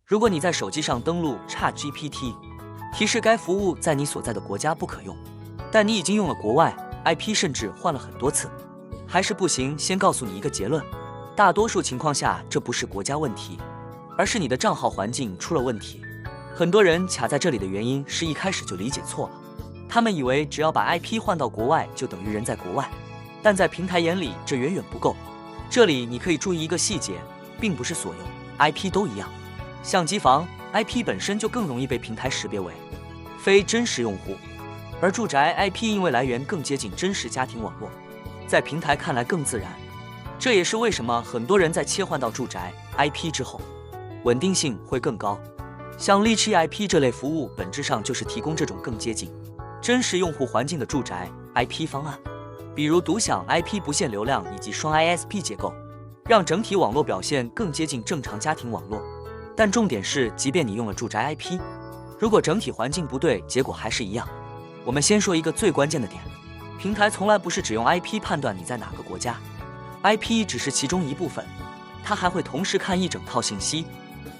如果你在手机上登录 ChatGPT， 提示该服务在你所在的国家不可用，但你已经用了国外 IP， 甚至换了很多次，还是不行。先告诉你一个结论，大多数情况下这不是国家问题，而是你的账号环境出了问题。很多人卡在这里的原因是一开始就理解错了，他们以为只要把 IP 换到国外就等于人在国外，但在平台眼里这远远不够。这里你可以注意一个细节，并不是所有 IP 都一样。像机房 IP 本身就更容易被平台识别为非真实用户，而住宅 IP 因为来源更接近真实家庭网络，在平台看来更自然。这也是为什么很多人在切换到住宅 IP 之后，稳定性会更高。像 Lychee IP 这类服务本质上就是提供这种更接近真实用户环境的住宅 IP 方案，比如独享 IP 不限流量以及双 ISP 结构，让整体网络表现更接近正常家庭网络。但重点是，即便你用了住宅 IP， 如果整体环境不对，结果还是一样。我们先说一个最关键的点，平台从来不是只用 IP 判断你在哪个国家， IP 只是其中一部分，它还会同时看一整套信息，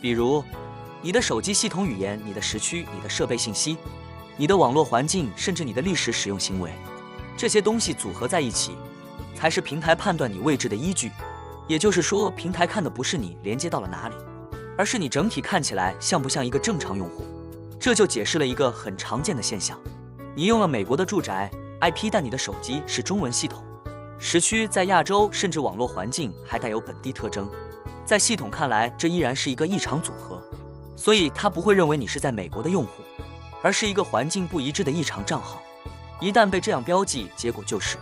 比如你的手机系统语言、你的时区、你的设备信息、你的网络环境，甚至你的历史使用行为。这些东西组合在一起，才是平台判断你位置的依据。也就是说，平台看的不是你连接到了哪里，而是你整体看起来像不像一个正常用户。这就解释了一个很常见的现象，你用了美国的住宅 IP， 但你的手机是中文系统，时区在亚洲，甚至网络环境还带有本地特征，在系统看来这依然是一个异常组合，所以它不会认为你是在美国的用户，而是一个环境不一致的异常账号。一旦被这样标记，结果就是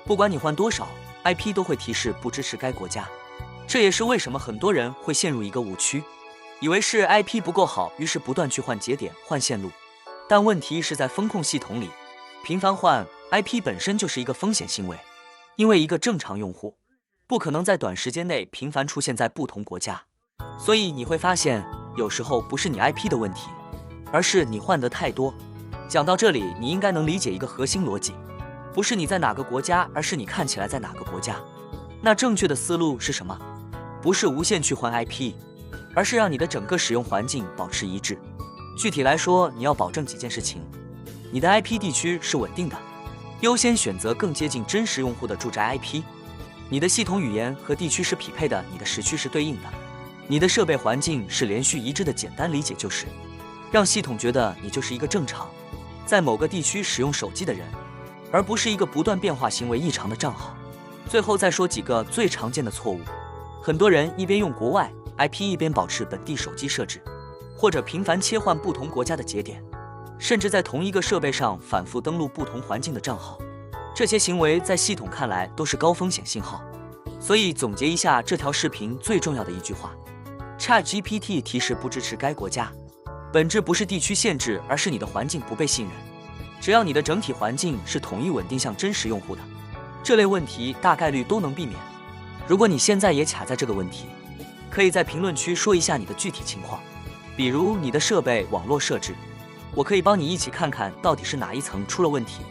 不管你换多少 IP 都会提示不支持该国家。这也是为什么很多人会陷入一个误区，以为是 IP 不够好，于是不断去换节点、换线路。但问题是在风控系统里，频繁换 IP 本身就是一个风险行为，因为一个正常用户不可能在短时间内频繁出现在不同国家。所以你会发现，有时候不是你 IP 的问题，而是你换得太多。讲到这里，你应该能理解一个核心逻辑，不是你在哪个国家，而是你看起来在哪个国家。那正确的思路是什么？不是无限去换 IP， 而是让你的整个使用环境保持一致。具体来说，你要保证几件事情：你的 IP 地区是稳定的，优先选择更接近真实用户的住宅 IP；你的系统语言和地区是匹配的，你的时区是对应的；你的设备环境是连续一致的。简单理解就是，让系统觉得你就是一个正常在某个地区使用手机的人，而不是一个不断变化、行为异常的账号。最后再说几个最常见的错误：很多人一边用国外 IP， 一边保持本地手机设置，或者频繁切换不同国家的节点，甚至在同一个设备上反复登录不同环境的账号。这些行为在系统看来都是高风险信号。所以总结一下这条视频最重要的一句话： ChatGPT 提示不支持该国家，本质不是地区限制，而是你的环境不被信任。只要你的整体环境是统一稳定向真实用户的，这类问题大概率都能避免。如果你现在也卡在这个问题，可以在评论区说一下你的具体情况，比如你的设备网络设置，我可以帮你一起看看到底是哪一层出了问题。